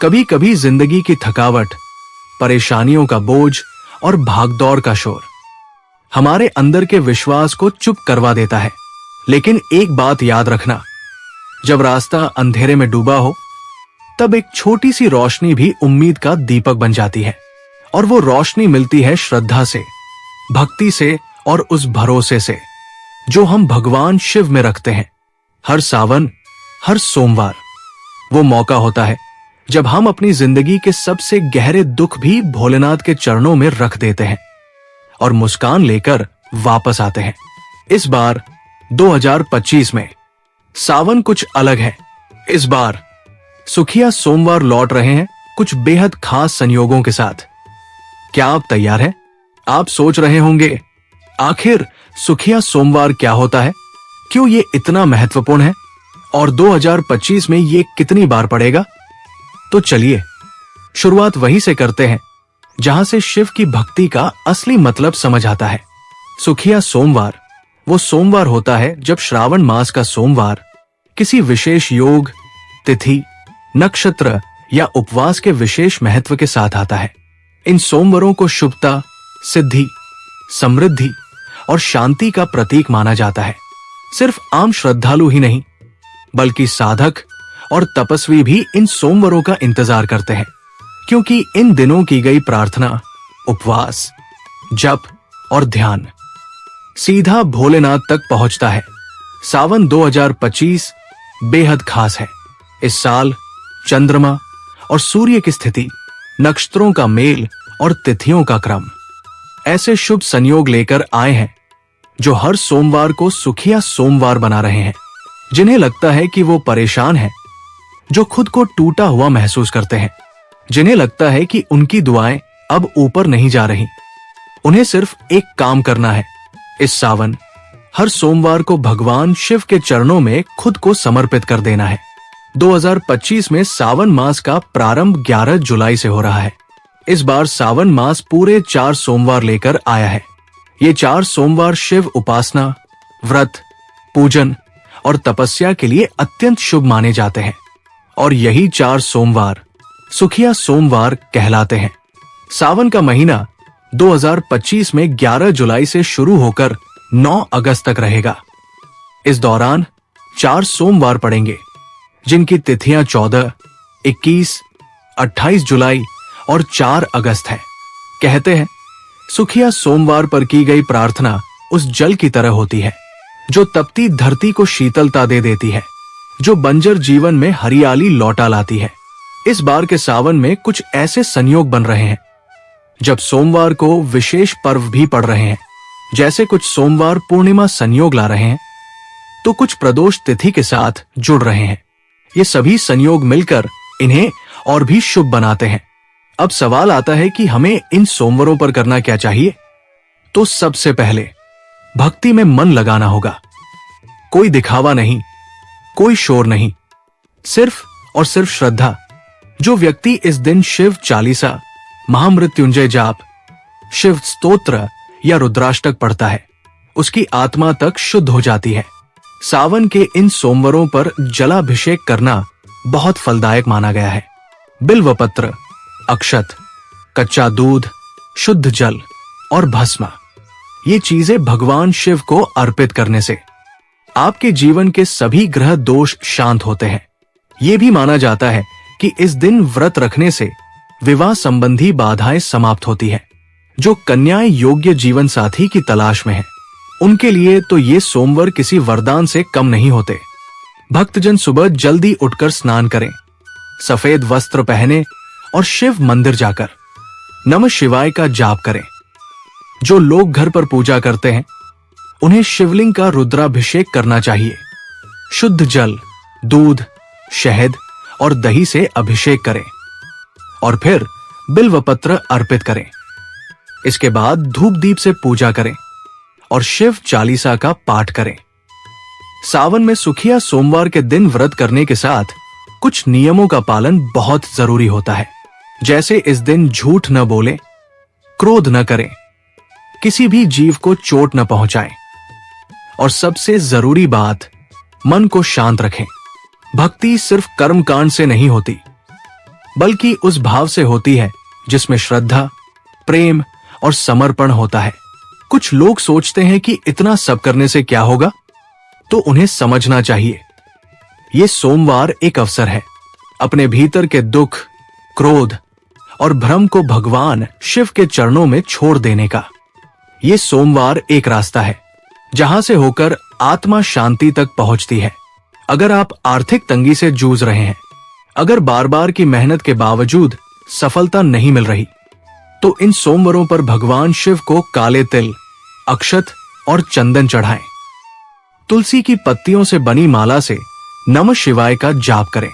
कभी कभी जिंदगी की थकावट, परेशानियों का बोझ और भागदौड़ का शोर हमारे अंदर के विश्वास को चुप करवा देता है। लेकिन एक बात याद रखना, जब रास्ता अंधेरे में डूबा हो तब एक छोटी सी रोशनी भी उम्मीद का दीपक बन जाती है। और वो रोशनी मिलती है श्रद्धा से, भक्ति से और उस भरोसे से जो हम भगवान शिव में रखते हैं। हर सावन, हर सोमवार वो मौका होता है जब हम अपनी जिंदगी के सबसे गहरे दुख भी भोलेनाथ के चरणों में रख देते हैं और मुस्कान लेकर वापस आते हैं। इस बार 2025 में सावन कुछ अलग है। इस बार सुखिया सोमवार लौट रहे हैं कुछ बेहद खास संयोगों के साथ। क्या आप तैयार हैं? आप सोच रहे होंगे, आखिर सुखिया सोमवार क्या होता है, क्यों ये इतना महत्वपूर्ण है और 2025 में ये कितनी बार पड़ेगा? तो चलिए शुरुआत वहीं से करते हैं जहां से शिव की भक्ति का असली मतलब समझ आता है। सुखिया सोमवार वो सोमवार होता है जब श्रावण मास का सोमवार किसी विशेष योग, तिथि, नक्षत्र या उपवास के विशेष महत्व के साथ आता है। इन सोमवारों को शुभता, सिद्धि, समृद्धि और शांति का प्रतीक माना जाता है। सिर्फ आम श्रद्धालु ही नहीं बल्कि साधक और तपस्वी भी इन सोमवारों का इंतजार करते हैं, क्योंकि इन दिनों की गई प्रार्थना, उपवास, जप और ध्यान सीधा भोलेनाथ तक पहुंचता है। सावन 2025 बेहद खास है। इस साल चंद्रमा और सूर्य की स्थिति, नक्षत्रों का मेल और तिथियों का क्रम ऐसे शुभ संयोग लेकर आए हैं जो हर सोमवार को सुखिया सोमवार बना रहे हैं। जिन्हें लगता है कि वो परेशान हैं, जो खुद को टूटा हुआ महसूस करते हैं, जिन्हें लगता है कि उनकी दुआएं अब ऊपर नहीं जा रही, उन्हें सिर्फ एक काम करना है। इस सावन हर सोमवार को भगवान शिव के चरणों में खुद को समर्पित कर देना है। 2025 में सावन मास का प्रारंभ 11 जुलाई से हो रहा है। इस बार सावन मास पूरे 4 सोमवार लेकर आया है। ये 4 सोमवार शिव उपासना, व्रत, पूजन और तपस्या के लिए अत्यंत शुभ माने जाते हैं और यही 4 सोमवार सुखिया सोमवार कहलाते हैं। सावन का महीना 2025 में 11 जुलाई से शुरू होकर 9 अगस्त तक रहेगा। इस दौरान 4 सोमवार पड़ेंगे जिनकी तिथियां 14, 21, 28 जुलाई और 4 अगस्त है। कहते हैं सुखिया सोमवार पर की गई प्रार्थना उस जल की तरह होती है जो तपती धरती को शीतलता दे देती है, जो बंजर जीवन में हरियाली लौटा लाती है। इस बार के सावन में कुछ ऐसे संयोग बन रहे हैं जब सोमवार को विशेष पर्व भी पड़ रहे हैं। जैसे कुछ सोमवार पूर्णिमा संयोग ला रहे हैं तो कुछ प्रदोष तिथि के साथ जुड़ रहे हैं। ये सभी संयोग मिलकर इन्हें और भी शुभ बनाते हैं। अब सवाल आता है कि हमें इन सोमवारों पर करना क्या चाहिए? तो सबसे पहले भक्ति में मन लगाना होगा। कोई दिखावा नहीं, कोई शोर नहीं, सिर्फ और सिर्फ श्रद्धा। जो व्यक्ति इस दिन शिव चालीसा, महामृत्युंजय जाप, शिव स्तोत्र या रुद्राष्टक पढ़ता है, उसकी आत्मा तक शुद्ध हो जाती है। सावन के इन सोमवारों पर जलाभिषेक करना बहुत फलदायक माना गया है। बिल्वपत्र, अक्षत, कच्चा दूध, शुद्ध जल और भस्म, ये चीजें भगवान शिव को अर्पित करने से आपके जीवन के सभी ग्रह दोष शांत होते हैं। ये भी माना जाता है कि इस दिन व्रत रखने से विवाह संबंधी बाधाएं समाप्त होती है। जो कन्याएं योग्य जीवन साथी की तलाश में हैं, उनके लिए तो ये सोमवार किसी वरदान से कम नहीं होते। भक्तजन सुबह जल्दी उठकर स्नान करें, सफेद वस्त्र पहने और शिव मंदिर जाकर नमः शिवाय का जाप करें। जो लोग घर पर पूजा करते हैं उन्हें शिवलिंग का रुद्राभिषेक करना चाहिए। शुद्ध जल, दूध, शहद और दही से अभिषेक करें और फिर बिल्वपत्र अर्पित करें। इसके बाद धूप दीप से पूजा करें और शिव चालीसा का पाठ करें। सावन में सुखिया सोमवार के दिन व्रत करने के साथ कुछ नियमों का पालन बहुत जरूरी होता है। जैसे इस दिन झूठ न बोलें, क्रोध न करें, किसी भी जीव को चोट न पहुंचाएं और सबसे जरूरी बात, मन को शांत रखें। भक्ति सिर्फ कर्मकांड से नहीं होती, बल्कि उस भाव से होती है जिसमें श्रद्धा, प्रेम और समर्पण होता है। कुछ लोग सोचते हैं कि इतना सब करने से क्या होगा, तो उन्हें समझना चाहिए ये सोमवार एक अवसर है अपने भीतर के दुख, क्रोध और भ्रम को भगवान शिव के चरणों में छोड़ देने का। ये सोमवार एक रास्ता है जहां से होकर आत्मा शांति तक पहुंचती है। अगर आप आर्थिक तंगी से जूझ रहे हैं, अगर बार बार की मेहनत के बावजूद सफलता नहीं मिल रही, तो इन सोमवारों पर भगवान शिव को काले तिल, अक्षत और चंदन चढ़ाएं। तुलसी की पत्तियों से बनी माला से नमः शिवाय का जाप करें।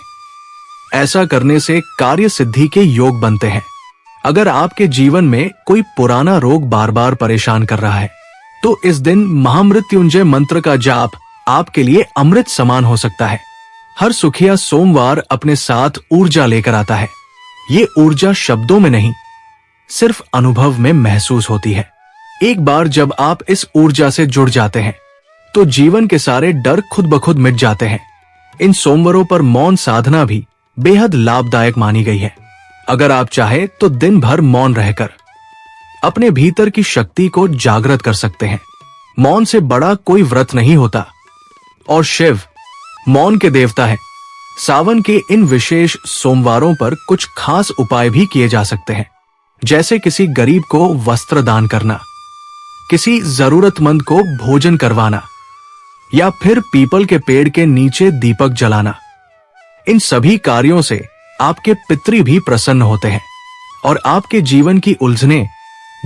ऐसा करने से कार्य सिद्धि के योग बनते हैं। अगर आपके जीवन में कोई पुराना रोग बार बार परेशान कर रहा है, तो इस दिन महामृत्युंजय मंत्र का जाप आपके लिए अमृत समान हो सकता है। हर सुखिया सोमवार अपने साथ ऊर्जा लेकर आता है। ये ऊर्जा शब्दों में नहीं, सिर्फ अनुभव में महसूस होती है। एक बार जब आप इस ऊर्जा से जुड़ जाते हैं, तो जीवन के सारे डर खुद ब खुद मिट जाते हैं। इन सोमवारों पर मौन साधना भी बेहद लाभदायक मानी गई है। अगर आप चाहे तो दिन भर मौन रहकर अपने भीतर की शक्ति को जागृत कर सकते हैं। मौन से बड़ा कोई व्रत नहीं होता और शिव मौन के देवता है। सावन के इन विशेष सोमवारों पर कुछ खास उपाय भी किए जा सकते हैं, जैसे किसी गरीब को वस्त्र दान करना, किसी जरूरतमंद को भोजन करवाना या फिर पीपल के पेड़ के नीचे दीपक जलाना। इन सभी कार्यों से आपके पितृ भी प्रसन्न होते हैं और आपके जीवन की उलझनें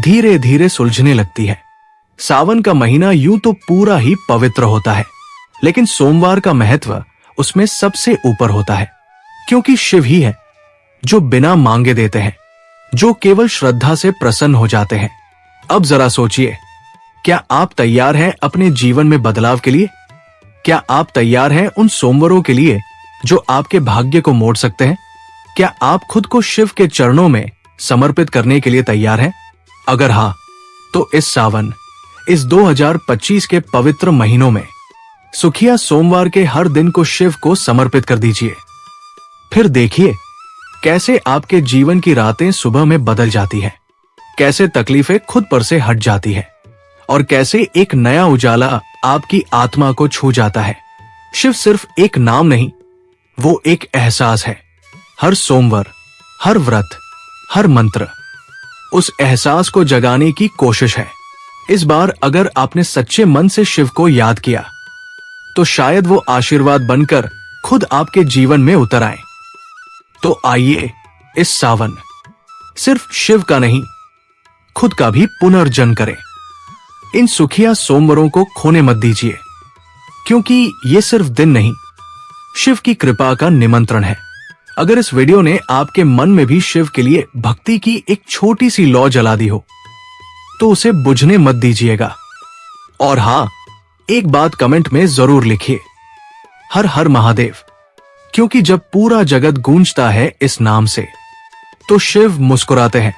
धीरे धीरे सुलझने लगती है। सावन का महीना यूं तो पूरा ही पवित्र होता है, लेकिन सोमवार का महत्व उसमें सबसे ऊपर होता है, क्योंकि शिव ही है जो बिना मांगे देते हैं, जो केवल श्रद्धा से प्रसन्न हो जाते हैं। अब जरा सोचिए, क्या आप तैयार हैं अपने जीवन में बदलाव के लिए? क्या आप तैयार हैं उन सोमवारों के लिए जो आपके भाग्य को मोड़ सकते हैं? क्या आप खुद को शिव के चरणों में समर्पित करने के लिए तैयार हैं? अगर हाँ, तो इस सावन, इस 2025 के पवित्र महीनों में सुखिया सोमवार के हर दिन को शिव को समर्पित कर दीजिए। फिर देखिए कैसे आपके जीवन की रातें सुबह में बदल जाती है, कैसे तकलीफें खुद पर से हट जाती है और कैसे एक नया उजाला आपकी आत्मा को छू जाता है। शिव सिर्फ एक नाम नहीं, वो एक एहसास है। हर सोमवार, हर व्रत, हर मंत्र उस एहसास को जगाने की कोशिश है। इस बार अगर आपने सच्चे मन से शिव को याद किया, तो शायद वो आशीर्वाद बनकर खुद आपके जीवन में उतर आए। तो आइए इस सावन सिर्फ शिव का नहीं, खुद का भी पुनर्जन्म करें। इन सुखिया सोमवारों को खोने मत दीजिए, क्योंकि ये सिर्फ दिन नहीं, शिव की कृपा का निमंत्रण है। अगर इस वीडियो ने आपके मन में भी शिव के लिए भक्ति की एक छोटी सी लौ जला दी हो, तो उसे बुझने मत दीजिएगा। और हाँ, एक बात कमेंट में जरूर लिखिए, हर हर महादेव, क्योंकि जब पूरा जगत गूंजता है इस नाम से, तो शिव मुस्कुराते हैं।